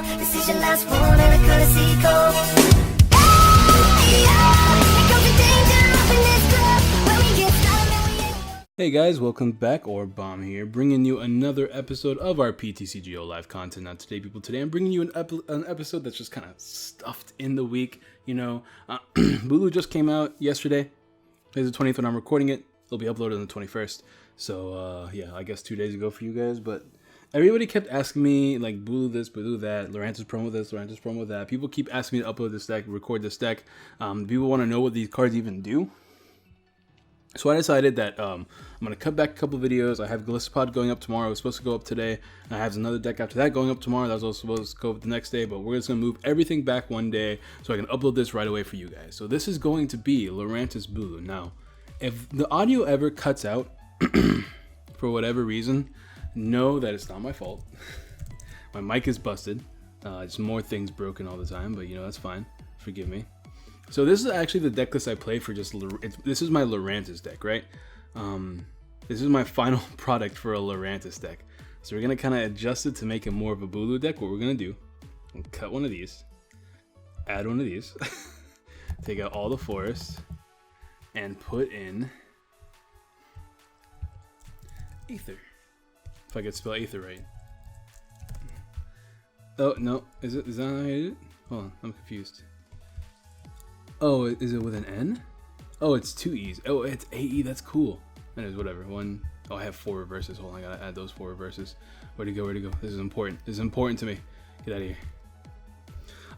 go. This is your last one and a courtesy call. Hey, it could be danger up in this club. When we get started, we ain't... Hey guys, welcome back. AuraBomb here, bringing you another episode of our PTCGO live content. Now today, people, today I'm bringing you an episode that's just kind of stuffed in the week. You know, Bulu just came out yesterday. It's the 20th when I'm recording it. It'll be uploaded on the 21st. So yeah, I guess 2 days ago for you guys. But everybody kept asking me like Bulu this, Bulu that, lurantis promo this, lurantis promo that. People keep asking me to upload this deck, record this deck. People want to know what these cards even do. So I decided that I'm going to cut back a couple videos. I have Gallistopod going up tomorrow. It was supposed to go up today. And I have another deck after that going up tomorrow. That was also supposed to go up the next day. But we're just going to move everything back one day so I can upload this right away for you guys. So this is going to be lurantis Bulu. Now, if the audio ever cuts out for whatever reason, know that it's not my fault. My mic is busted. It's more things broken all the time. But, you know, that's fine. Forgive me. So this is actually the deck list I play for just, this is my lurantis deck, right? This is my final product for a lurantis deck. So we're going to kind of adjust it to make it more of a Bulu deck. What we're going to do, we'll cut one of these, add one of these, take out all the forest, and put in Aether. If I could spell Aether right. Oh, no. Is that how I did it? Hold on, I'm confused. Oh, is it with an N? Oh, it's 2 E's. Oh, it's AE. That's cool. Anyways, whatever. Oh, I have 4 reverses. Hold on, I gotta add those 4 reverses. Where'd it go? Where'd it go? This is important. This is important to me. Get out of here.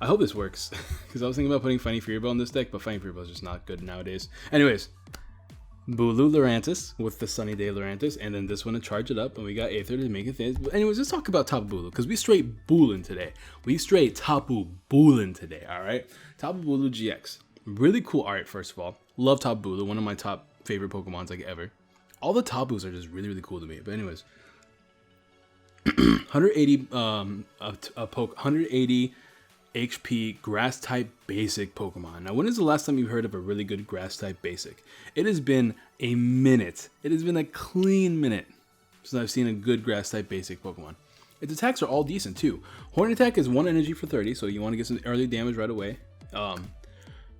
I hope this works. Because I was thinking about putting Fighting Fury Bell in this deck, but Fighting Fury Bell is just not good nowadays. Anyways, Bulu lurantis with the Sunny Day lurantis, and then this one to charge it up, and we got Aether to make it thin. But anyways, let's talk about Tapu Bulu, because we straight BOOLIN today. We straight Tapu BULIN today, alright? Tapu Bulu GX. Really cool art, first of all. Love Tapu Bulu, one of my top favorite Pokemons like ever. All the Tapus are just really, really cool to me. But anyways, 180 HP grass type basic Pokemon. Now, when is the last time you've heard of a really good grass type basic? It has been a minute. It has been a clean minute since I've seen a good grass type basic Pokemon. Its attacks are all decent too. Horn attack is 1 energy for 30, so you want to get some early damage right away.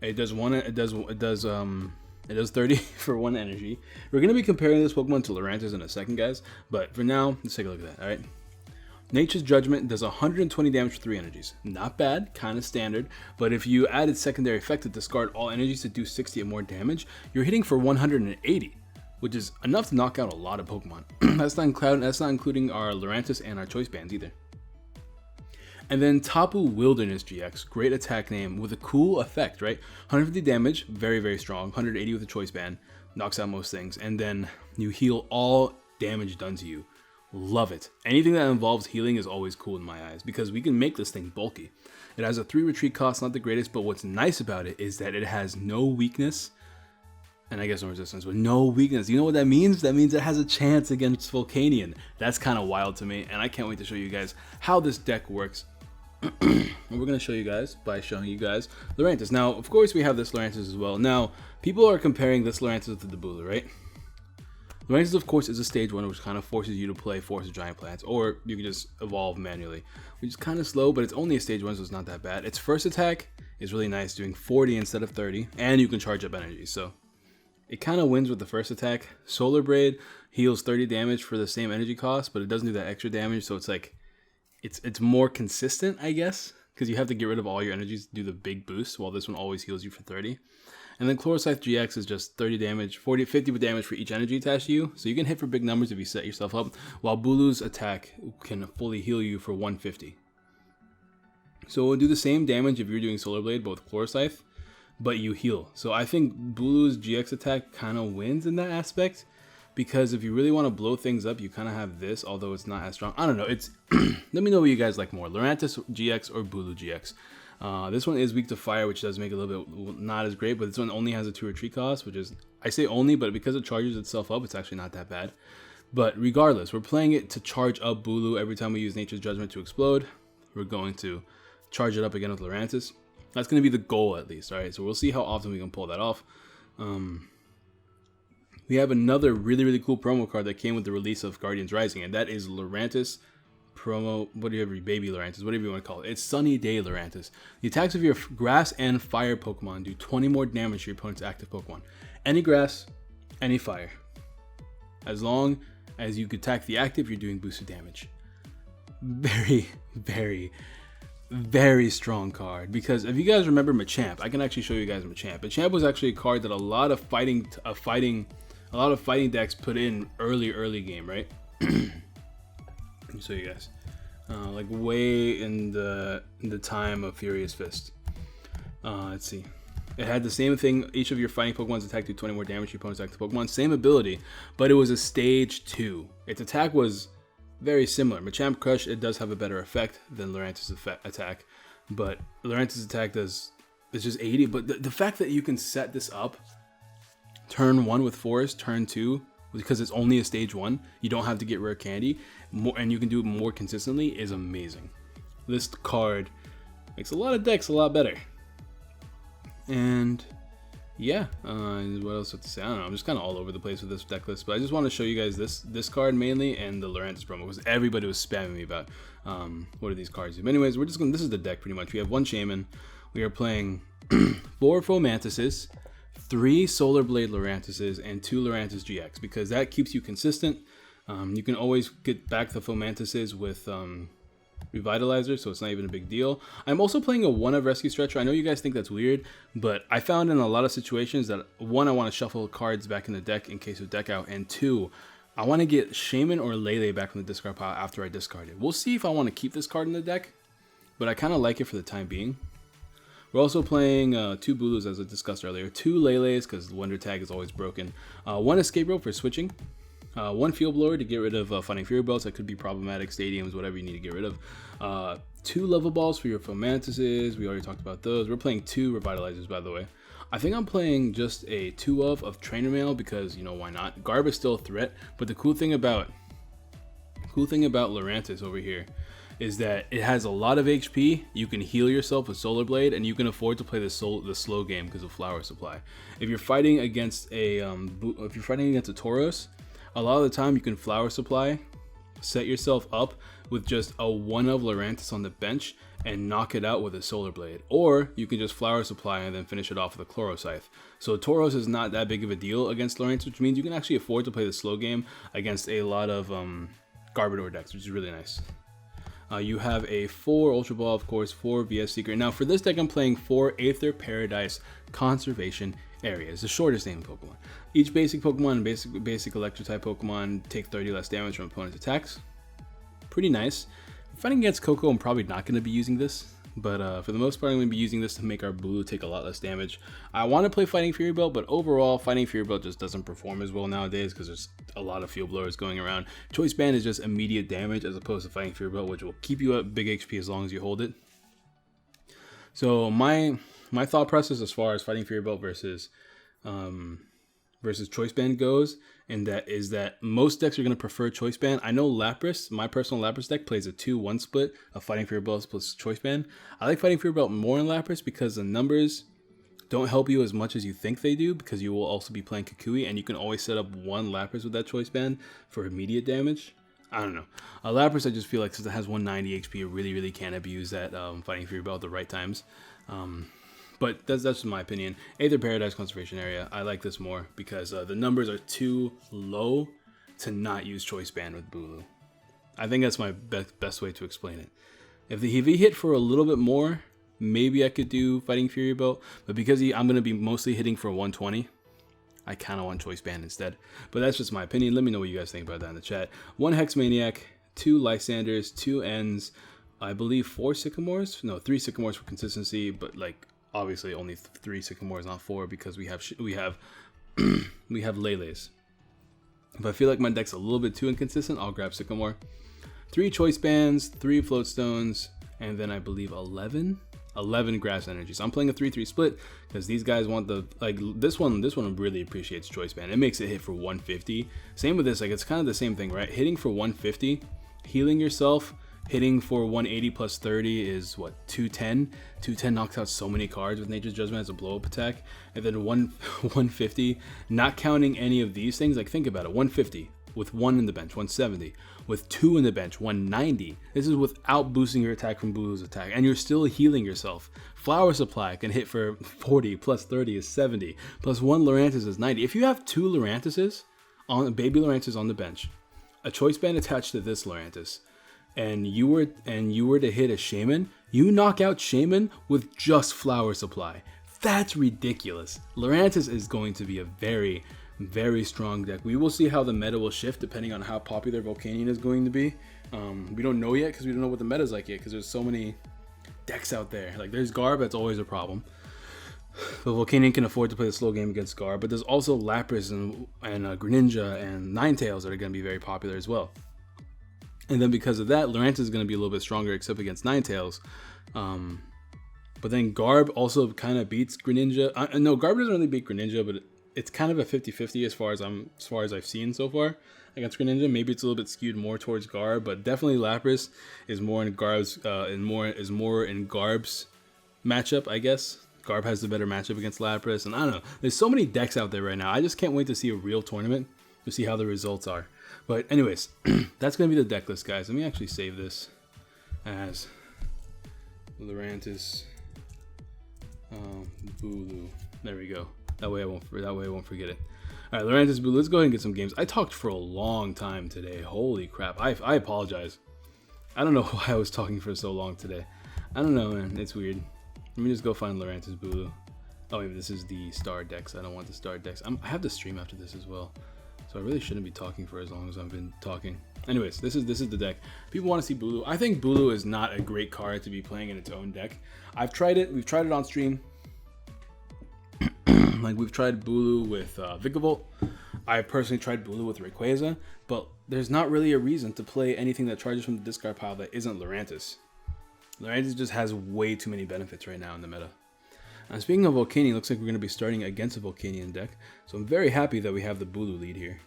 It does 30 for 1 energy. We're gonna be comparing this Pokemon to lurantis in a second, guys. But for now, let's take a look at that. All right. Nature's Judgment does 120 damage for 3 energies. Not bad, kind of standard. But if you added secondary effect to discard all energies to do 60 or more damage, you're hitting for 180, which is enough to knock out a lot of Pokemon. That's not including our lurantis and our choice bands either. And then Tapu Wilderness GX, great attack name with a cool effect, right? 150 damage, very, very strong. 180 with a choice band, knocks out most things. And then you heal all damage done to you. Love it. Anything that involves healing is always cool in my eyes because we can make this thing bulky. It has a 3 retreat cost, not the greatest, but what's nice about it is that it has no weakness. And I guess no resistance, but no weakness. You know what that means? That means it has a chance against Volcanion. That's kind of wild to me, and I can't wait to show you guys how this deck works. And we're going to show you guys by showing you guys lurantis. Now, of course, we have this lurantis as well. Now, people are comparing this lurantis to the Bulu, right? Lurantis, of course, is a stage 1, which kind of forces you to play Force of Giant Plants, or you can just evolve manually, which is kind of slow, but it's only a stage 1, so it's not that bad. Its first attack is really nice, doing 40 instead of 30, and you can charge up energy, so it kind of wins with the first attack. Solar Braid heals 30 damage for the same energy cost, but it doesn't do that extra damage, so it's like, it's more consistent, I guess, because you have to get rid of all your energies to do the big boost, while this one always heals you for 30. And then Chlorocythe GX is just 30 damage, 50 damage for each energy attached to you, so you can hit for big numbers if you set yourself up, while Bulu's attack can fully heal you for 150. So it will do the same damage if you're doing Solar Blade, but with Chlorocythe, but you heal. So I think Bulu's GX attack kind of wins in that aspect, because if you really want to blow things up, you kind of have this, although it's not as strong. I don't know. It's let me know what you guys like more, lurantis GX or Bulu GX. This one is weak to fire, which does make it a little bit not as great, but this one only has a 2 retreat cost, which is, I say only, but because it charges itself up, it's actually not that bad. But regardless, we're playing it to charge up Bulu every time we use Nature's Judgment to explode. We're going to charge it up again with lurantis. That's going to be the goal, at least. All right, so we'll see how often we can pull that off. We have another really, really cool promo card that came with the release of Guardians Rising, and that is lurantis promo, whatever, baby Lurantis, whatever you want to call it. It's Sunny Day Lurantis. The attacks of your grass and fire Pokemon do 20 more damage to your opponent's active Pokemon. Any grass, any fire. As long as you attack the active, you're doing boosted damage. Very, very, very strong card. Because if you guys remember Machamp, I can actually show you guys Machamp. Machamp was actually a card that a lot of fighting decks put in early game, right? Let me show you guys. Like way in the time of Furious Fist. Let's see. It had the same thing. Each of your fighting Pokemon's attack do 20 more damage to your opponent's active Pokemon. Same ability, but it was a stage 2. Its attack was very similar. Machamp Crush, it does have a better effect than Lurantis' attack, but Lurantis' attack it's just 80. But the fact that you can set this up turn 1 with Forest, turn 2, because it's only a stage 1, you don't have to get rare candy, and you can do it more consistently, is amazing. This card makes a lot of decks a lot better. And yeah, what else to say? I don't know. I'm just kind of all over the place with this deck list, but I just want to show you guys this card mainly and the Lurantis promo, because everybody was spamming me about what are these cards do. But anyways, we're just going. This is the deck pretty much. We have 1 Shaman. We are playing 4 Fomantises, 3 Solar Blade Lurantises, and 2 Lurantis GX, because that keeps you consistent. You can always get back the Fomantises with Revitalizer, so it's not even a big deal. I'm also playing a 1 of Rescue Stretcher. I know you guys think that's weird, but I found in a lot of situations that 1, I want to shuffle cards back in the deck in case of deck out, and 2, I want to get Shaman or Lele back from the discard pile after I discard it. We'll see if I want to keep this card in the deck, but I kind of like it for the time being. We're also playing 2 Bulus, as I discussed earlier, 2 Leles, because the Wonder Tag is always broken, 1 Escape Rope for switching, 1 Field Blower to get rid of Fighting Fury Belts that could be problematic, stadiums, whatever you need to get rid of. 2 Level Balls for your Fomantises. We already talked about those. We're playing 2 Revitalizers, by the way. I think I'm playing just a 2 of Trainer Mail because, you know, why not? Garb is still a threat, but the cool thing about Lurantis over here is that it has a lot of HP. You can heal yourself with Solar Blade, and you can afford to play the slow game because of Flower Supply. If you're fighting against a Tauros, a lot of the time you can Flower Supply, set yourself up with just a 1 of Lurantis on the bench and knock it out with a Solar Blade. Or you can just Flower Supply and then finish it off with a Chloro Scythe. So Tauros is not that big of a deal against Lurantis, which means you can actually afford to play the slow game against a lot of Garbodor decks, which is really nice. You have a 4 Ultra Ball, of course, 4 VS Secret. Now for this deck, I'm playing 4 Aether Paradise Conservation Areas, the shortest name Pokemon. Each basic Pokemon and basic Electric type Pokemon take 30 less damage from opponent's attacks. Pretty nice. Fighting against Coco, I'm probably not going to be using this, but for the most part, I'm going to be using this to make our Bulu take a lot less damage. I want to play Fighting Fury Belt, but overall, Fighting Fury Belt just doesn't perform as well nowadays because there's a lot of Field Blowers going around. Choice Band is just immediate damage as opposed to Fighting Fury Belt, which will keep you at big HP as long as you hold it. So my thought process as far as Fighting Fury Belt versus Choice Band goes, and that is that most decks are going to prefer Choice Band. I know Lapras, my personal Lapras deck, plays a 2-1 split of Fighting Fury Belt plus Choice Band. I like Fighting Fury Belt more in Lapras because the numbers don't help you as much as you think they do, because you will also be playing Kukui, and you can always set up 1 Lapras with that Choice Band for immediate damage. I don't know. Lapras, I just feel like since it has 190 HP, it really can abuse that Fighting Fury Belt at the right times. But that's just my opinion. Aether Paradise Conservation Area, I like this more because the numbers are too low to not use Choice Band with Bulu. I think that's my best way to explain it. If he hit for a little bit more, maybe I could do Fighting Fury Belt, but because I'm going to be mostly hitting for 120, I kind of want Choice Band instead. But that's just my opinion. Let me know what you guys think about that in the chat. 1 Hex Maniac, 2 Lysanders, 2 Ends, I believe 4 Sycamores? No, 3 Sycamores for consistency, but like obviously only 3 Sycamores, not 4, because we have Leles. If I feel like my deck's a little bit too inconsistent, I'll grab Sycamore. 3 Choice Bands, 3 Float Stones, and then I believe 11 Grass Energies. I'm playing a 3-3 split because these guys want the, like, this one really appreciates Choice Band. It makes it hit for 150. Same with this, like, it's kind of the same thing, right? Hitting for 150, healing yourself, hitting for 180 plus 30 is what, 210? 210 knocks out so many cards with Nature's Judgment as a blow-up attack. And then 150, not counting any of these things, like, think about it, 150. With 1 in the bench, 170. With 2 in the bench, 190. This is without boosting your attack from Bulu's attack, and you're still healing yourself. Flower Supply can hit for 40, plus 30 is 70, plus 1 Lurantis is 90. If you have 2 Lurantises, baby Lurantis on the bench, a Choice Band attached to this Lurantis, and you were to hit a Shaman, you knock out Shaman with just Flower Supply. That's ridiculous. Lurantis is going to be a very, very strong deck. We will see how the meta will shift depending on how popular Volcanion is going to be. We don't know yet because we don't know what the meta is like yet, because there's so many decks out there. Like, there's Garb, that's always a problem. But Volcanion can afford to play the slow game against Garb, but there's also Lapras and Greninja and Ninetales that are going to be very popular as well. And then because of that, Lurantis is going to be a little bit stronger except against Ninetales. But then Garb also kind of beats Greninja. No, Garb doesn't really beat Greninja, but it's kind of a 50-50 as far as I've seen so far against Greninja. Maybe it's a little bit skewed more towards Garb, but definitely Lapras is more in Garb's matchup, I guess. Garb has the better matchup against Lapras, and I don't know. There's so many decks out there right now. I just can't wait to see a real tournament to see how the results are. But anyways, that's gonna be the deck list, guys. Let me actually save this as Lurantis, Bulu. There we go. That way I won't forget it. All right, Lurantis, Bulu. Let's go ahead and get some games. I talked for a long time today. Holy crap! I apologize. I don't know why I was talking for so long today. I don't know, man. It's weird. Let me just go find Lurantis, Bulu. Oh, wait, this is the star decks. I don't want the star decks. I have to stream after this as well, so I really shouldn't be talking for as long as I've been talking. Anyways, this is the deck. People want to see Bulu. I think Bulu is not a great card to be playing in its own deck. I've tried it. We've tried it on stream. Like, we've tried Bulu with Vikavolt. I personally tried Bulu with Rayquaza, but there's not really a reason to play anything that charges from the discard pile that isn't Lurantis. Lurantis just has way too many benefits right now in the meta. And speaking of Volcanion, looks like we're going to be starting against a Volcanion deck, so I'm very happy that we have the Bulu lead here.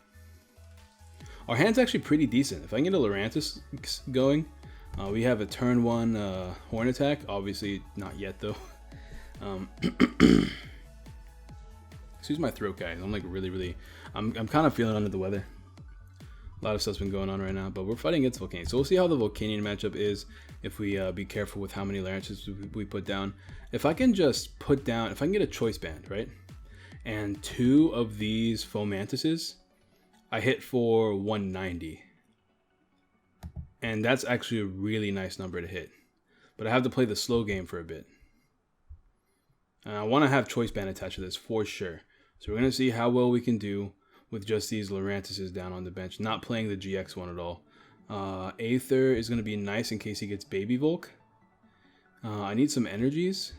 Our hand's actually pretty decent. If I can get a Lurantis going, we have a turn 1 Horn Attack. Obviously, not yet though. Excuse my throat, guys. I'm like I'm kind of feeling under the weather. A lot of stuff's been going on right now, but we're fighting against Volcanion. So we'll see how the Volcanion matchup is if we be careful with how many Lurantis we put down. If I can just put down, if I can get a Choice Band, right? And 2 of these Fomantises, I hit for 190. And that's actually a really nice number to hit. But I have to play the slow game for a bit. And I want to have Choice Band attached to this for sure. So we're going to see how well we can do with just these Lurantises down on the bench, not playing the GX one at all. Aether is going to be nice in case he gets Baby Volk. I need some energies.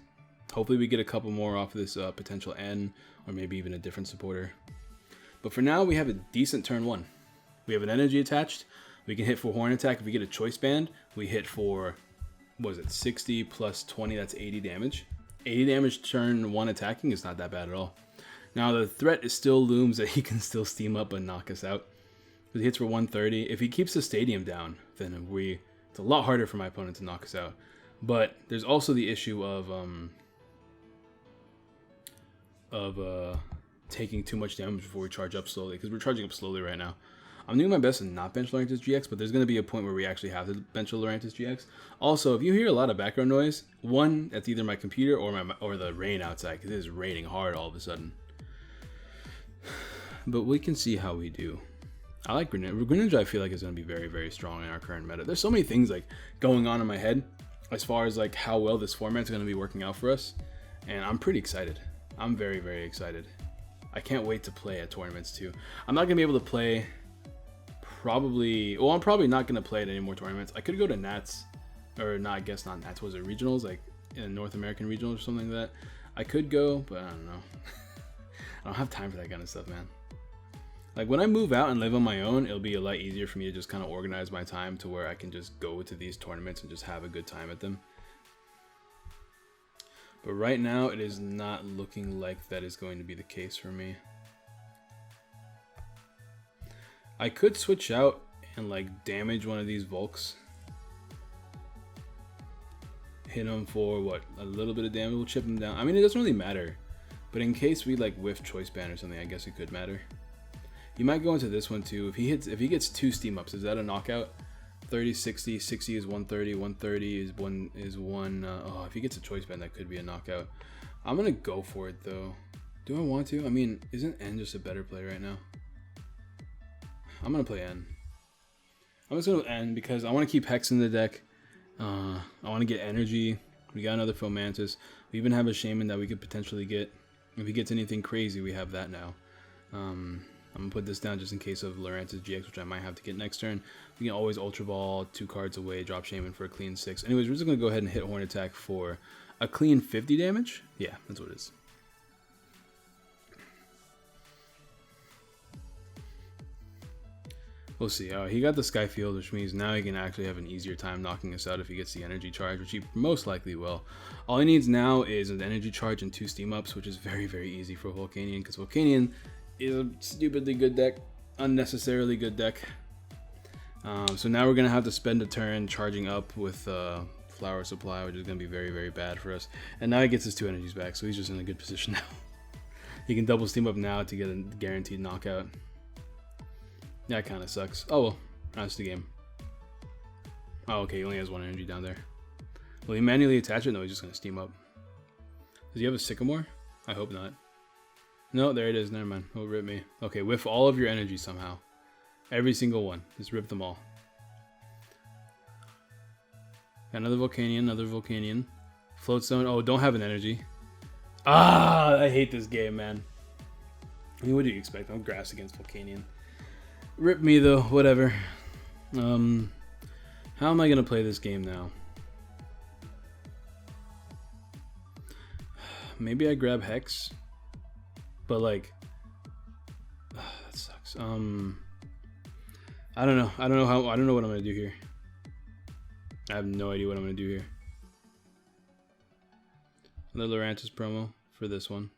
Hopefully we get a couple more off of this potential N, or maybe even a different supporter. But for now, we have a decent turn 1. We have an energy attached. We can hit for Horn Attack. If we get a Choice Band, we hit for, what is it, 60 plus 20, that's 80 damage. 80 damage turn 1 attacking is not that bad at all. Now the threat is still looms that he can still steam up and knock us out. He hits for 130. If he keeps the stadium down, then it's a lot harder for my opponent to knock us out. But there's also the issue of taking too much damage before we charge up slowly, because we're charging up slowly right now. I'm doing my best to not bench Lurantis GX, but there's going to be a point where we actually have to bench a Lurantis GX. Also, if you hear a lot of background noise, one, that's either my computer or the rain outside, because it is raining hard all of a sudden. But we can see how we do. I like Greninja. Greninja, I feel like, is going to be very, very strong in our current meta. There's so many things like going on in my head as far as like how well this format's going to be working out for us, and I'm pretty excited. I'm very, very excited. I can't wait to play at tournaments too. I'm not going to be able to play I'm probably not going to play at any more tournaments. I could go to Nats, or not, I guess not Nats, was it regionals, like in North American regionals or something like that. I could go, but I don't know. I don't have time for that kind of stuff, man. Like when I move out and live on my own, it'll be a lot easier for me to just kind of organize my time to where I can just go to these tournaments and just have a good time at them. But right now, it is not looking like that is going to be the case for me. I could switch out and like damage one of these Volks. Hit him for what? A little bit of damage. We'll chip him down. I mean, it doesn't really matter. But in case we like whiff Choice Band or something, I guess it could matter. You might go into this one too. If he gets 2 steam ups, is that a knockout? 30, 60, 60 is 130, 130 is one. Oh, if he gets a choice band, that could be a knockout. I'm gonna go for it though. Do I want to? I mean, isn't N just a better play right now? I'm gonna play N. I'm just gonna N because I want to keep Hex in the deck. I want to get energy. We got another Fomantis. We even have a Shaman that we could potentially get. If he gets anything crazy, we have that now. I'm gonna put this down just in case of Lurantis GX, which I might have to get next turn. We can always Ultra Ball 2 cards away, drop Shaman for a clean 6. Anyways, we're just gonna go ahead and hit Horn Attack for a clean 50 damage. Yeah, that's what it is. We'll see. He got the Sky Field, which means now he can actually have an easier time knocking us out if he gets the energy charge, which he most likely will. All he needs now is an energy charge and 2 steam ups, which is very, very easy for Volcanion, because Volcanion is a stupidly good deck, unnecessarily good deck. So now we're going to have to spend a turn charging up with Flower Supply, which is going to be very, very bad for us. And now he gets his 2 energies back, so he's just in a good position now. He can double steam up now to get a guaranteed knockout. That kind of sucks. Oh well, that's the game. Oh, okay, he only has 1 energy down there. Will he manually attach it? No, he's just going to steam up. Does he have a Sycamore? I hope not. No, there it is. Never mind. He'll rip me. Okay, whiff all of your energy somehow. Every single one. Just rip them all. Another Volcanion. Float Zone. Oh, don't have an energy. Ah, I hate this game, man. I mean, what do you expect? I'm grass against Volcanion. Rip me though, whatever. How am I gonna play this game now? Maybe I grab Hex, but like, that sucks. I don't know. I don't know what I'm gonna do here. I have no idea what I'm gonna do here. Another Lurantis promo for this one.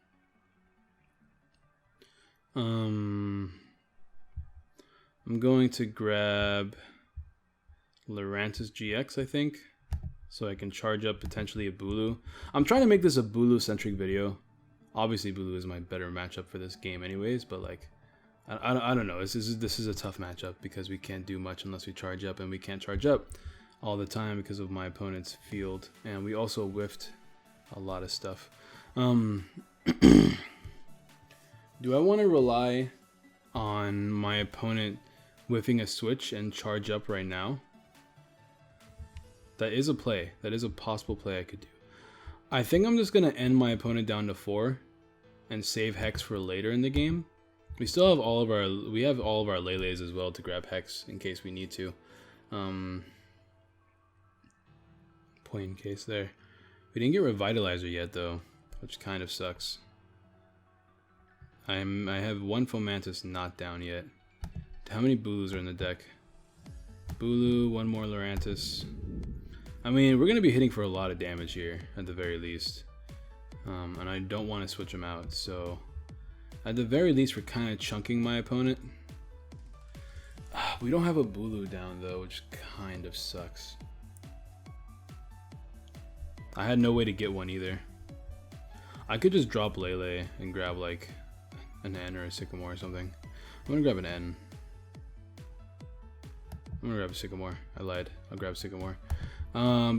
I'm going to grab Lurantis GX, I think, so I can charge up potentially a Bulu. I'm trying to make this a Bulu-centric video. Obviously, Bulu is my better matchup for this game anyways, but like, I don't know. This is a tough matchup because we can't do much unless we charge up, and we can't charge up all the time because of my opponent's field, and we also whiffed a lot of stuff. Do I want to rely on my opponent whiffing a switch and charge up right now? That is a play. That is a possible play I could do. I think I'm just going to end my opponent down to 4 and save Hex for later in the game. We still have all of our Lele's as well to grab Hex in case we need to. Point in case there. We didn't get Revitalizer yet though, which kind of sucks. I have 1 Fomantis not down yet. How many Bulus are in the deck? Bulu, 1 more Lurantis. I mean, we're going to be hitting for a lot of damage here, at the very least. And I don't want to switch them out, so... At the very least, we're kind of chunking my opponent. We don't have a Bulu down, though, which kind of sucks. I had no way to get one, either. I could just drop Lele and grab, like, an N or a Sycamore or something. I'm going to grab an N. I'm gonna grab a Sycamore. I lied. I'll grab Sycamore.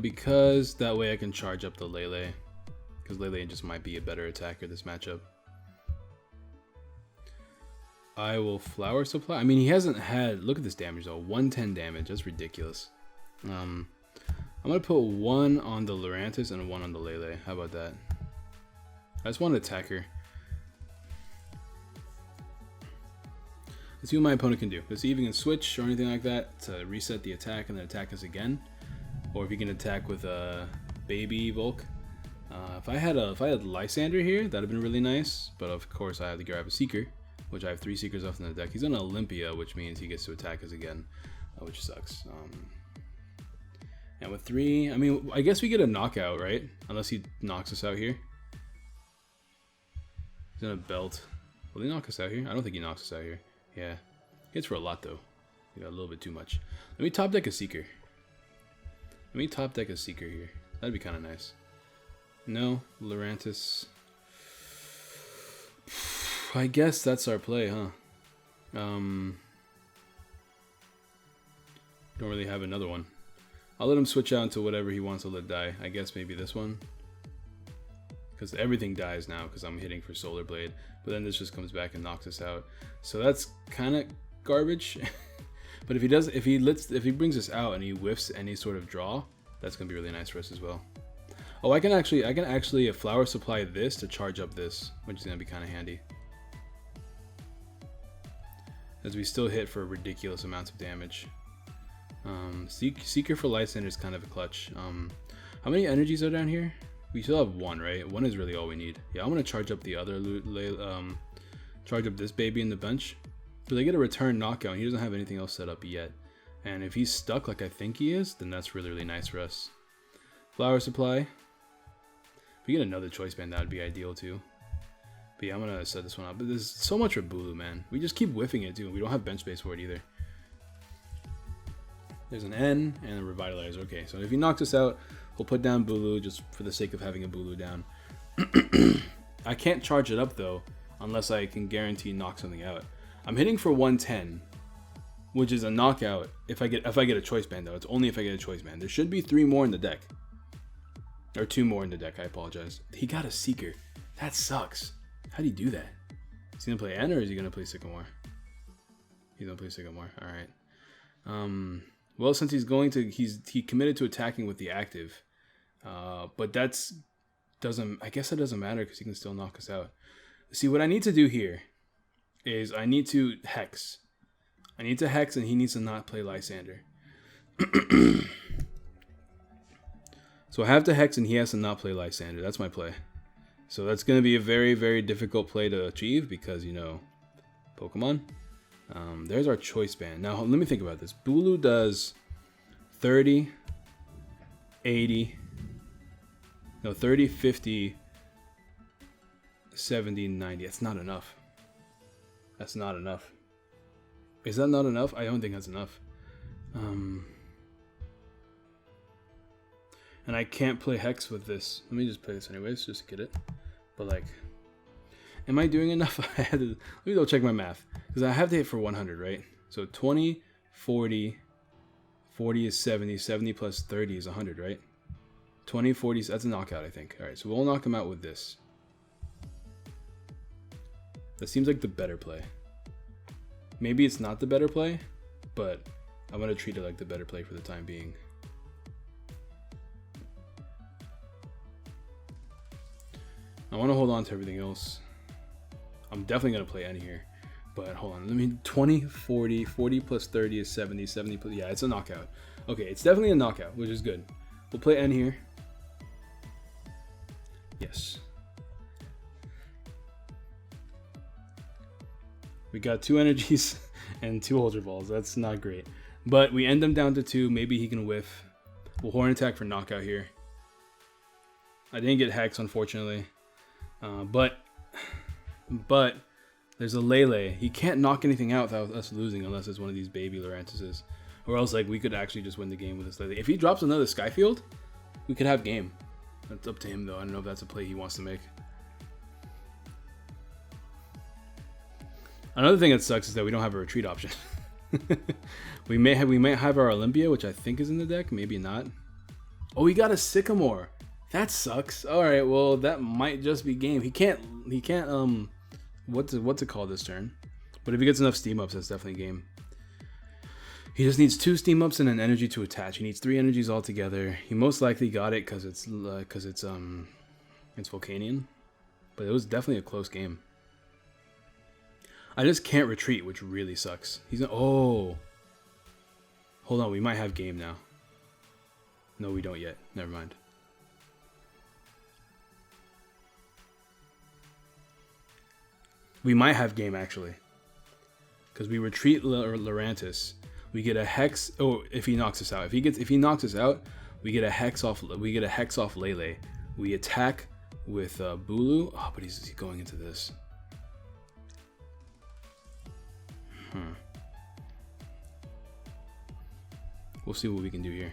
Because that way I can charge up the Lele. Because Lele just might be a better attacker this matchup. I will Flower Supply. I mean, he hasn't had... Look at this damage though. 110 damage. That's ridiculous. I'm gonna put 1 on the Lurantis and 1 on the Lele. How about that? I just want an attacker. Let's see what my opponent can do. Let's see if he can switch or anything like that to reset the attack and then attack us again. Or if he can attack with a baby Volk. If I had Lysander here, that'd have been really nice. But of course I have to grab a Seeker, which I have 3 Seekers left in the deck. He's on Olympia, which means he gets to attack us again, which sucks. And with 3, I mean, I guess we get a knockout, right? Unless he knocks us out here. He's in a belt. Will he knock us out here? I don't think he knocks us out here. Yeah, gets for a lot though. We got a little bit too much. Let me top deck a Seeker. Let me top deck a Seeker here. That'd be kind of nice. No, Lurantis. I guess that's our play, huh? Don't really have another one. I'll let him switch out into whatever he wants to let die. I guess maybe this one. Because everything dies now because I'm hitting for Solar Blade. But then this just comes back and knocks us out. So that's kind of garbage. But if he brings us out and he whiffs any sort of draw, that's gonna be really nice for us as well. Oh, I can actually flower supply this to charge up this, which is gonna be kind of handy. As we still hit for ridiculous amounts of damage. Seeker for Lysander is kind of a clutch. How many energies are down here? We still have one, right? One is really all we need. Yeah, I'm gonna charge up the other charge up this baby in the bench. Because I get a return knockout and he doesn't have anything else set up yet. And if he's stuck like I think he is, then that's really, really nice for us. Flower supply. If we get another choice band, that would be ideal too. But yeah, I'm gonna set this one up. But there's so much for Bulu, man. We just keep whiffing it too. We don't have bench space for it either. There's an N and a Revitalizer. Okay, so if he knocks us out, we'll put down Bulu just for the sake of having a Bulu down. I can't charge it up though, unless I can guarantee knock something out. I'm hitting for 110, which is a knockout if I get a choice band though. It's only if I get a choice band. There should be 3 more in the deck. Or 2 more in the deck, I apologize. He got a Seeker. That sucks. How do you do that? Is he gonna play N or is he gonna play Sycamore? He's gonna play Sycamore. Alright. Well, since he committed to attacking with the active. But I guess that doesn't matter because he can still knock us out. See, what I need to do here is I need to Hex. I need to Hex and he needs to not play Lysander. So I have to Hex and he has to not play Lysander. That's my play. So that's going to be a very, very difficult play to achieve because, you know, Pokemon. There's our choice band. Now, let me think about this. Bulu does 30, 80, no, 30, 50, 70, 90. That's not enough. That's not enough. Is that not enough? I don't think that's enough. And I can't play Hex with this. Let me just play this anyways, just to get it. But like, am I doing enough? Let me go check my math. Because I have to hit for 100, right? So 20, 40, 40 is 70, 70 plus 30 is 100, right? 20, 40, that's a knockout, I think. Alright, so we'll knock him out with this. That seems like the better play. Maybe it's not the better play, but I'm going to treat it like the better play for the time being. I want to hold on to everything else. I'm definitely going to play N here. But hold on, let me 20, 40, 40 plus 30 is 70, 70 plus, yeah, it's a knockout. Okay, it's definitely a knockout, which is good. We'll play N here. Yes. We got 2 energies and 2 Ultra Balls. That's not great. But we end them down to 2. Maybe he can whiff. We'll Horn Attack for knockout here. I didn't get Hex, unfortunately. But there's a Lele. He can't knock anything out without us losing unless it's one of these baby Lurantises. Or else like we could actually just win the game with this Lele. If he drops another Skyfield, we could have game. That's up to him though. I don't know if that's a play he wants to make. Another thing that sucks is that we don't have a retreat option. we might have our Olympia, which I think is in the deck, maybe not. Oh, he got a Sycamore. That sucks. All right, well that might just be game. He can't what's it called this turn? But if he gets enough steam ups, that's definitely game. He just needs 2 steam ups and an energy to attach. He needs 3 energies altogether. He most likely got it because it's Volcanion, but it was definitely a close game. I just can't retreat, which really sucks. Oh, hold on, we might have game now. No, we don't yet. Never mind. We might have game actually, because we retreat Lurantis. We get a Hex. Oh, if he knocks us out. If he knocks us out, we get a Hex off. We get a Hex off Lele. We attack with Bulu. Oh, but he's going into this. We'll see what we can do here.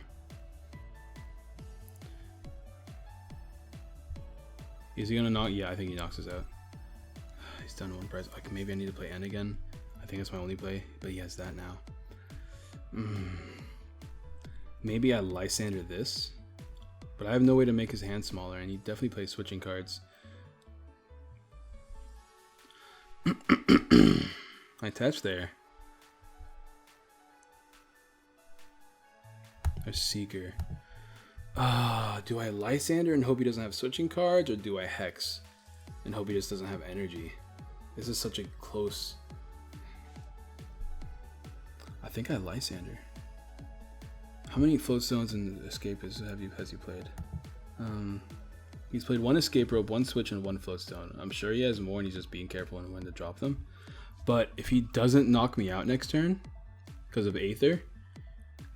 Is he gonna knock? Yeah, I think he knocks us out. He's done 1 prize. Like maybe I need to play N again. I think that's my only play, but he has that now. Maybe I Lysander this, but I have no way to make his hand smaller, and he definitely plays switching cards. I touch there. A Seeker. Do I Lysander and hope he doesn't have switching cards, or do I Hex and hope he just doesn't have energy? This is such a close... I think I Lysander. How many Floatstones and Escapists has he played? He's played 1 Escape Rope, 1 Switch, and 1 Floatstone. I'm sure he has more, and he's just being careful on when to drop them. But if he doesn't knock me out next turn because of Aether,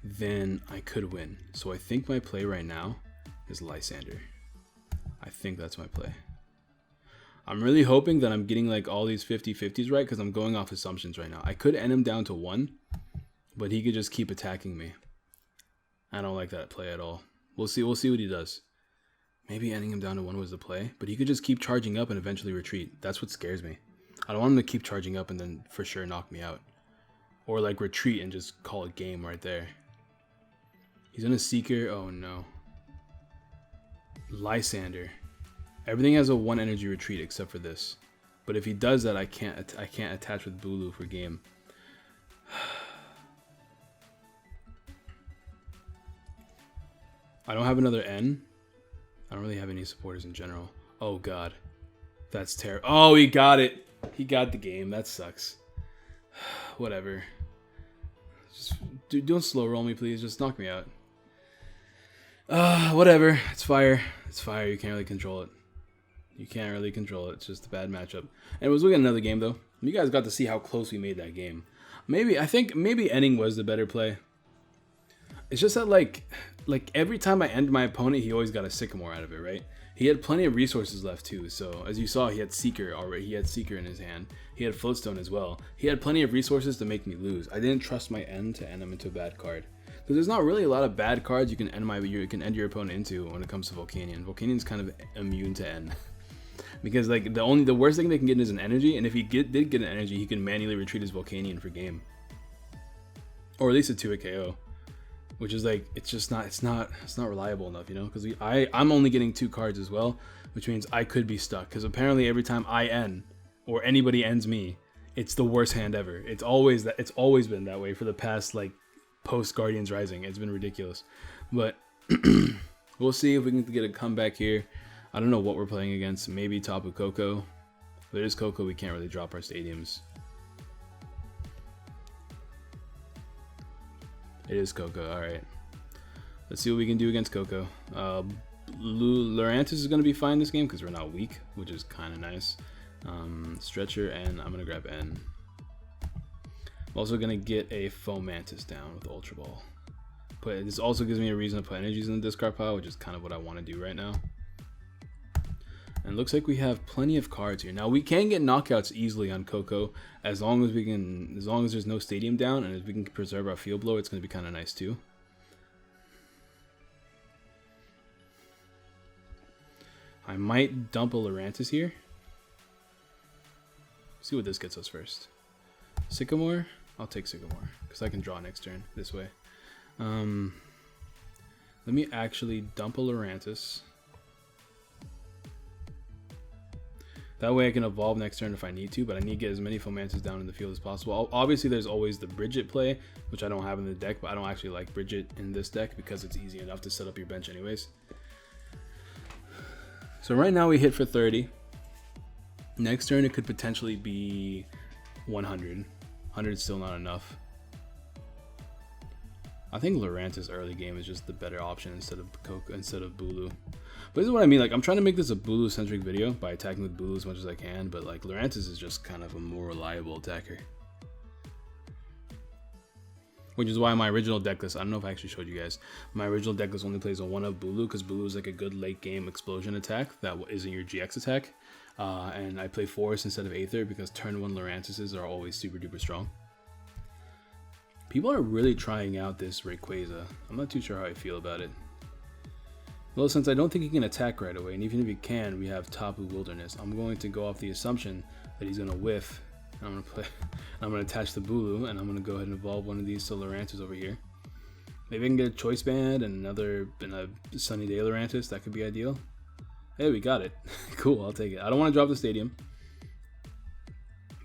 then I could win. So I think my play right now is Lysander. I think that's my play. I'm really hoping that I'm getting like all these 50-50s right, because I'm going off assumptions right now. I could end him down to 1, but he could just keep attacking me. I don't like that play at all. We'll see what he does. Maybe ending him down to 1 was the play, but he could just keep charging up and eventually retreat. That's what scares me. I don't want him to keep charging up and then for sure knock me out. Or like retreat and just call it game right there. He's in a Seeker. Oh no. Lysander. Everything has a 1 energy retreat except for this. But if he does that, I can't attach with Bulu for game. I don't have another N. I don't really have any supporters in general. Oh god. That's terrible. Oh, he got it. He got the game. That sucks. Whatever. Just don't slow roll me, please. Just knock me out. Whatever. It's fire. It's fire. You can't really control it. You can't really control it. It's just a bad matchup. Anyways, we'll get another game though. You guys got to see how close we made that game. I think maybe ending was the better play. It's just that like every time I end my opponent, he always got a Sycamore out of it, right? He had plenty of resources left too. So as you saw, he had Seeker already. He had Seeker in his hand. He had Floatstone as well. He had plenty of resources to make me lose. I didn't trust my end to end him into a bad card. Because there's not really a lot of bad cards you can end your opponent into when it comes to Volcanion. Volcanion's kind of immune to end. Because like the worst thing they can get is an energy, and if he did get an energy, he can manually retreat his Volcanion for game. Or at least a 2-hit KO. Which is like, it's not reliable enough, you know, because I'm only getting 2 cards as well, which means I could be stuck, because apparently every time I end or anybody ends me, it's the worst hand ever. It's always been that way for the past like post Guardians Rising. It's been ridiculous, but we'll see if we can get a comeback here. I don't know what we're playing against. Maybe Tapu Koko. If it is Koko, we can't really drop our stadiums. It is Koko, alright. Let's see what we can do against Koko. Lurantis is going to be fine this game because we're not weak, which is kind of nice. Stretcher, and I'm going to grab N. I'm also going to get a Fomantis down with Ultra Ball. But this also gives me a reason to put energies in the discard pile, which is kind of what I want to do right now. And it looks like we have plenty of cards here. Now we can get knockouts easily on Koko as long as there's no stadium down, and if we can preserve our field blow, it's going to be kind of nice too. I might dump a Lurantis here. See what this gets us first. Sycamore? I'll take Sycamore because I can draw next turn this way. Let me actually dump a Lurantis. That way I can evolve next turn if I need to, but I need to get as many Fomantis down in the field as possible. Obviously, there's always the Bridget play, which I don't have in the deck, but I don't actually like Bridget in this deck because it's easy enough to set up your bench anyways. So right now we hit for 30. Next turn it could potentially be 100. 100 is still not enough. I think Lurantis early game is just the better option instead of Bulu. But this is what I mean, like I'm trying to make this a Bulu centric video by attacking with Bulu as much as I can, but like Lurantis is just kind of a more reliable attacker. Which is why my original deck list, I don't know if I actually showed you guys, my original deck list only plays a 1-up Bulu because Bulu is like a good late game explosion attack that isn't your GX attack. And I play Forest instead of Aether because turn 1 Lurantises are always super duper strong. People are really trying out this Rayquaza. I'm not too sure how I feel about it. Well, since I don't think he can attack right away, and even if he can, we have Tapu Wilderness. I'm going to go off the assumption that he's going to whiff I'm gonna attach the Bulu, and I'm gonna go ahead and evolve one of these to Lurantis over here. Maybe I can get a Choice Band and a Sunny Day Lurantis. That could be ideal. Hey, we got it. Cool, I'll take it. I don't want to drop the Stadium.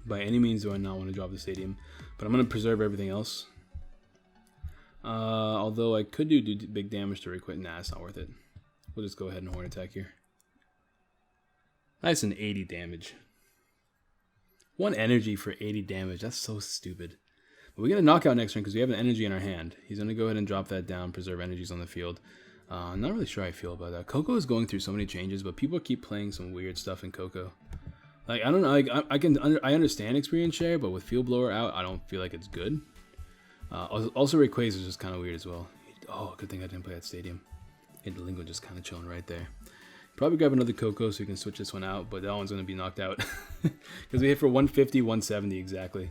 By any means do I not want to drop the Stadium, but I'm gonna preserve everything else. Although I could do big damage to Requit. Nah, it's not worth it. We'll just go ahead and Horn Attack here. Nice and 80 damage. 1 energy for 80 damage. That's so stupid. But we get a knockout next turn because we have an energy in our hand. He's going to go ahead and drop that down, preserve energies on the field. I'm not really sure how I feel about that. Coco is going through so many changes, but people keep playing some weird stuff in Coco. Like, I don't know. Like, I understand Experience Share, but with Field Blower out, I don't feel like it's good. Also, Rayquaza is just kind of weird as well. Oh, good thing I didn't play at Stadium. The Lingo just kind of chilling right there. Probably grab another Coco so we can switch this one out, but that one's going to be knocked out. Because we hit for 150, 170 exactly.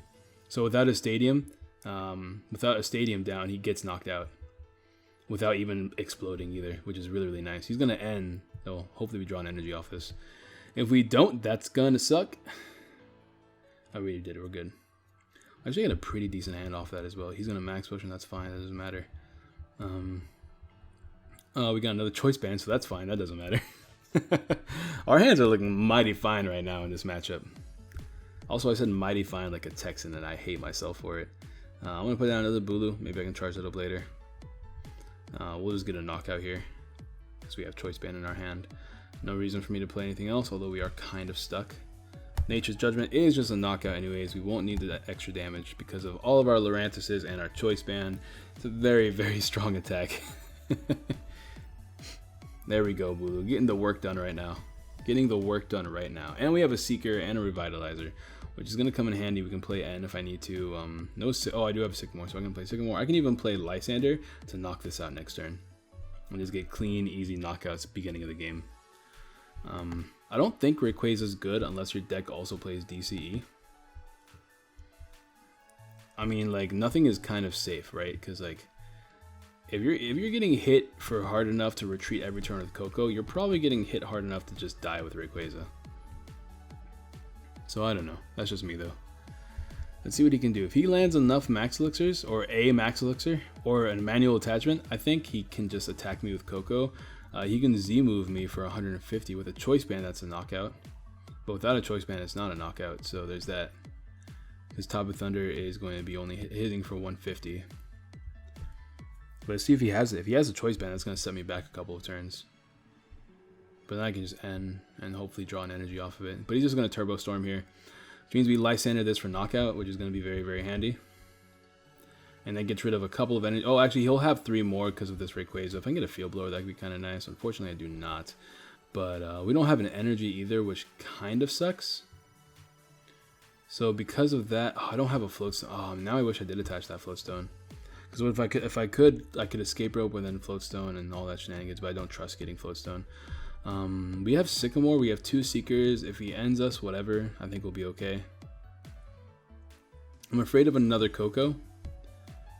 So without a Stadium down, he gets knocked out. Without even exploding either, which is really, really nice. He's going to end, though. Hopefully we draw an energy off this. If we don't, that's going to suck. I really did it. We're good. I actually get a pretty decent hand off that as well. He's going to Max Potion. That's fine. That doesn't matter. We got another Choice Band, so that's fine. That doesn't matter. Our hands are looking mighty fine right now in this matchup. Also, I said mighty fine like a Texan, and I hate myself for it. I'm going to put down another Bulu. Maybe I can charge that up later. We'll just get a knockout here because we have Choice Band in our hand. No reason for me to play anything else, although we are kind of stuck. Nature's Judgment is just a knockout anyways. We won't need that extra damage because of all of our Lurantises and our Choice Band. It's a very, very strong attack. There we go, Bulu. Getting the work done right now. Getting the work done right now. And we have a Seeker and a Revitalizer, which is going to come in handy. We can play N if I need to. I do have a Sycamore, so I can play Sycamore. I can even play Lysander to knock this out next turn. And just get clean, easy knockouts beginning of the game. I don't think Rayquaza is good unless your deck also plays DCE. I mean, like, nothing is kind of safe, right? Because, like, if you're getting hit for hard enough to retreat every turn with Coco, you're probably getting hit hard enough to just die with Rayquaza. So I don't know. That's just me, though. Let's see what he can do. If he lands enough Max Elixirs, or a Max Elixir, or a manual attachment, I think he can just attack me with Coco. He can Z-move me for 150 with a Choice Band. That's a knockout. But without a Choice Band, it's not a knockout. So there's that. His Tapu Thunder is going to be only hitting for 150. But let's see if he has it. If he has a Choice Band, that's going to set me back a couple of turns. But then I can just end and hopefully draw an energy off of it. But he's just going to Turbo Storm here. Which means we Lysander this for knockout, which is going to be very, very handy. And then gets rid of a couple of energy. Oh, actually, he'll have 3 more because of this Rayquaza. If I can get a Field Blower, that could be kind of nice. Unfortunately, I do not. But we don't have an energy either, which kind of sucks. So because of that, I don't have a Float Stone. Oh, now I wish I did attach that Float Stone. Because if I could Escape Rope and then Float Stone and all that shenanigans, but I don't trust getting Float Stone. We have Sycamore. We have 2 Seekers. If he ends us, whatever, I think we'll be okay. I'm afraid of another Coco.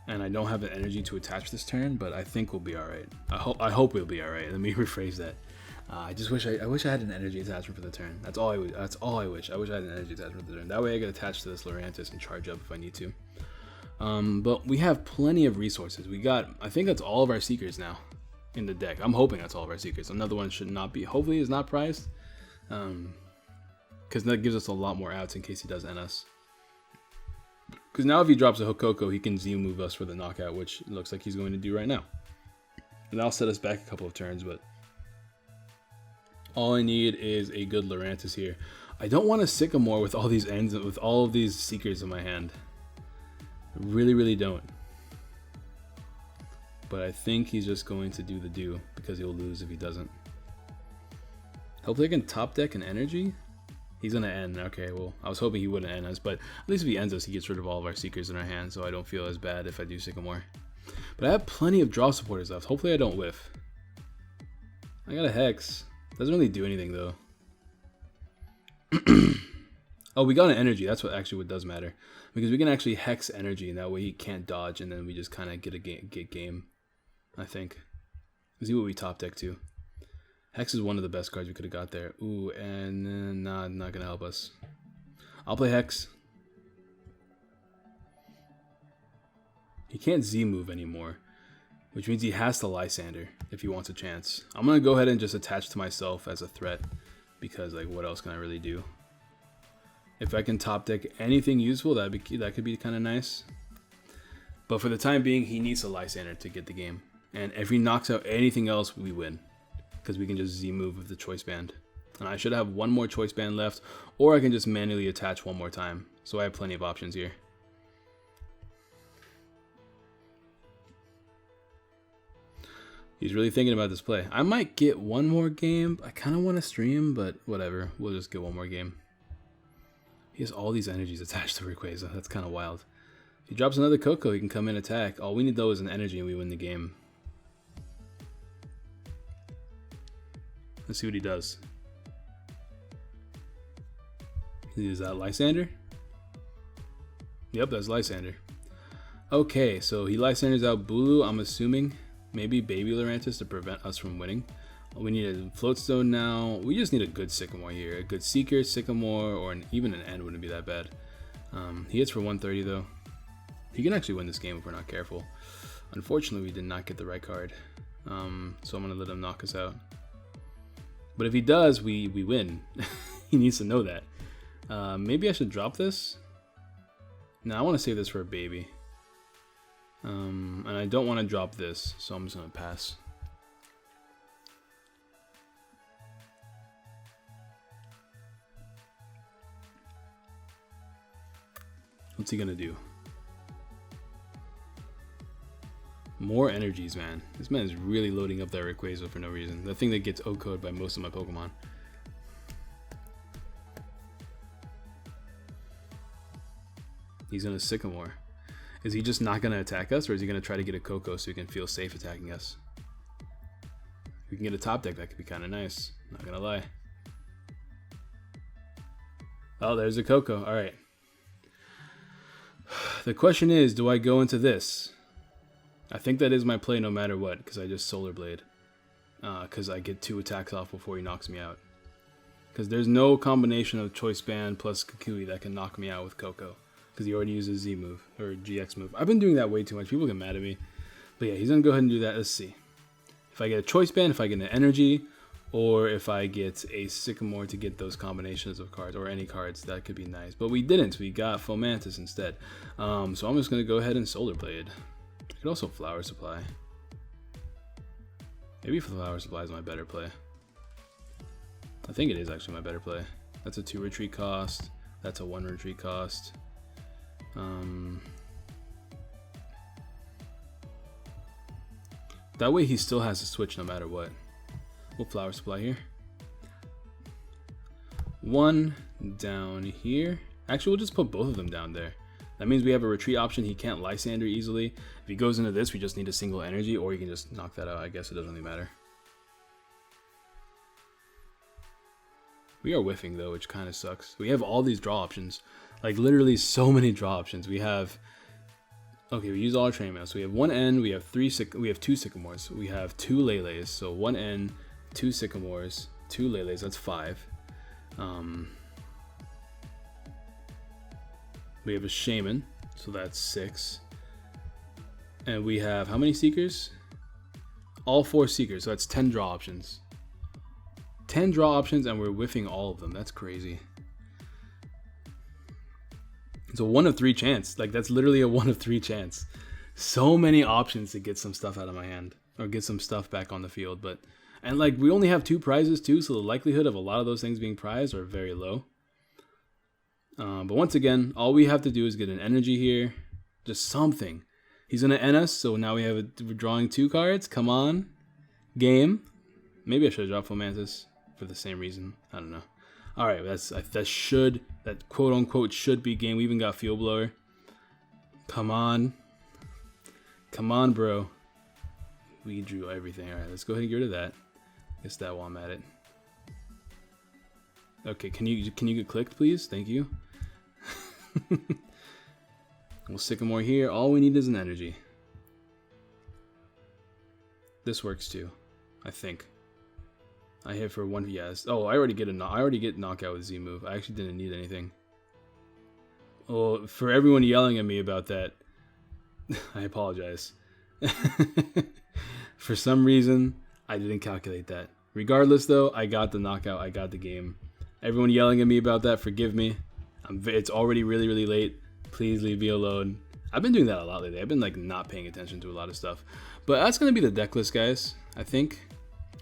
And I don't have the energy to attach this turn, but I think we'll be alright. I hope we'll be alright. Let me rephrase that. I just wish I had an energy attachment for the turn. That's all I wish. I wish I had an energy attachment for the turn. That way I could attach to this Lurantis and charge up if I need to. But we have plenty of resources. I think that's all of our Seekers now in the deck. I'm hoping that's all of our Seekers. Another one should not be. Hopefully is not prized. Because that gives us a lot more outs in case he does NS. Because now if he drops a Coco, he can Z-move us for the knockout, which it looks like he's going to do right now. And that'll set us back a couple of turns, but all I need is a good Lurantis here. I don't want a Sycamore with all these ends, with all of these Seekers in my hand. I really, really don't. But I think he's just going to do the do, because he'll lose if he doesn't. Hopefully I can top deck an energy. He's going to end. Okay, well, I was hoping he wouldn't end us, but at least if he ends us, he gets rid of all of our Seekers in our hand, so I don't feel as bad if I do Sycamore. But I have plenty of draw supporters left. Hopefully I don't whiff. I got a Hex. Doesn't really do anything, though. Oh, we got an energy. That's what does matter. Because we can actually Hex energy, and that way he can't dodge, and then we just kind of get game, I think. Let's see what we top deck to. Hex is one of the best cards we could have got there. Ooh, and not going to help us. I'll play Hex. He can't Z-move anymore, which means he has to Lysander if he wants a chance. I'm going to go ahead and just attach to myself as a threat, because like what else can I really do? If I can top deck anything useful, that could be kind of nice. But for the time being, he needs a Lysander to get the game. And if he knocks out anything else, we win. Because we can just Z-move with the Choice Band. And I should have one more Choice Band left, or I can just manually attach one more time. So I have plenty of options here. He's really thinking about this play. I might get one more game. I kind of want to stream, but whatever. We'll just get one more game. He has all these energies attached to Rayquaza. That's kind of wild. If he drops another Coco, he can come in attack. All we need though is an energy and we win the game. Let's see what he does. Is that Lysander? Yep, that's Lysander. Okay, so he Lysanders out Bulu, I'm assuming. Maybe Baby Lurantis to prevent us from winning. We need a Floatstone now. We just need a good Sycamore here. A good Seeker, Sycamore, or even an End wouldn't be that bad. He hits for 130 though. He can actually win this game if we're not careful. Unfortunately, we did not get the right card. So I'm going to let him knock us out. But if he does, we win. He needs to know that. Maybe I should drop this? No, I want to save this for a baby. And I don't want to drop this, so I'm just going to pass. What's he going to do? More energies, man. This man is really loading up that Rayquaza for no reason. The thing that gets O-code by most of my Pokemon. He's going to Sycamore. Is he just not going to attack us, or is he going to try to get a Coco so he can feel safe attacking us? If we can get a top deck, that could be kind of nice. Not going to lie. Oh, there's a Coco. All right. The question is, do I go into this? I think that is my play no matter what, because I just Solar Blade. Because I get 2 attacks off before he knocks me out. Because there's no combination of Choice Band plus Kukui that can knock me out with Coco. Because he already uses Z move, or GX move. I've been doing that way too much. People get mad at me. But yeah, he's going to go ahead and do that. Let's see. If I get a Choice Band, if I get an Energy, or if I get a Sycamore to get those combinations of cards, or any cards, that could be nice. But we didn't. We got Foulmantis instead. So I'm just going to go ahead and Solar Blade. I could also Flower Supply. Maybe Flower Supply is my better play. I think it is actually my better play. That's a 2 retreat cost. That's a 1 retreat cost. That way he still has to switch no matter what. We'll Flower Supply here. 1 down here. Actually, we'll just put both of them down there. That means we have a retreat option. He can't Lysander easily. If he goes into this, we just need a single energy, or you can just knock that out. I guess it doesn't really matter. We are whiffing though, which kind of sucks. We have all these draw options. Like literally so many draw options. We have, okay, we use all our train mail. So we have 1 N, we have 2 Sycamores, we have 2 Lele's. So 1 N, 2 Sycamores, 2 Lele's, that's 5. We have a Shaman, so that's 6. And we have how many Seekers? All 4 Seekers, so that's 10 draw options. 10 draw options, and we're whiffing all of them. That's crazy. It's a 1 of 3 chance. Like, that's literally a 1 of 3 chance. So many options to get some stuff out of my hand, or get some stuff back on the field. And like, we only have 2 prizes too, so the likelihood of a lot of those things being prized are very low. But once again, all we have to do is get an energy here. Just something. He's going to end us, so now we're drawing 2 cards. Come on. Game. Maybe I should have dropped Foulmantis for the same reason. I don't know. Alright, that quote unquote should be game. We even got Field Blower. Come on. Come on, bro. We drew everything. Alright, let's go ahead and get rid of that. Guess that while I'm at it. Okay, can you get clicked, please? Thank you. We'll Sycamore here. All we need is an energy. This works too, I think. I hit for 1. Yes. Oh, I already get knockout with Z move. I actually didn't need anything. Oh, for everyone yelling at me about that, I apologize. For some reason, I didn't calculate that. Regardless, though, I got the knockout. I got the game. Everyone yelling at me about that, forgive me. It's already really, really late. Please leave me alone. I've been doing that a lot lately. I've been like not paying attention to a lot of stuff. But that's going to be the deck list, guys. I think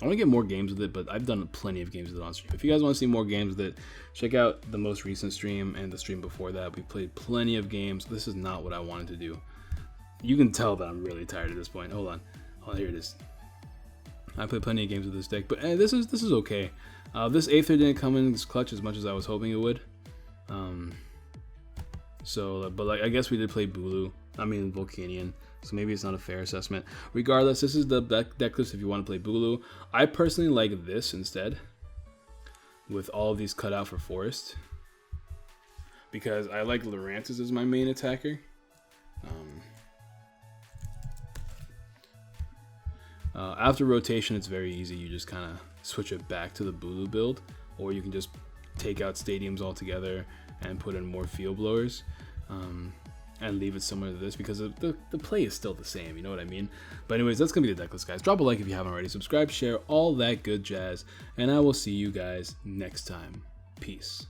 I want to get more games with it, but I've done plenty of games with it on stream. If you guys want to see more games with it, check out the most recent stream and the stream before that. We played plenty of games. This is not what I wanted to do. You can tell that I'm really tired at this point. Hold on. Oh, here it is. I played plenty of games with this deck, but this is okay. This Aether didn't come in this clutch as much as I was hoping it would. But like I guess we did play Volcanion, so maybe it's not a fair assessment. Regardless, this is the deck list if you want to play Bulu. I personally like this instead, with all of these cut out for Forest, because I like Lurantis as my main attacker. After rotation, it's very easy. You just kind of switch it back to the Bulu build, or you can just take out stadiums altogether and put in more field blowers, and leave it similar to this, because the play is still the same, you know what I mean? But anyways, that's gonna be the deck list, guys. Drop a like if you haven't already, subscribe, share, all that good jazz, and I will see you guys next time. Peace.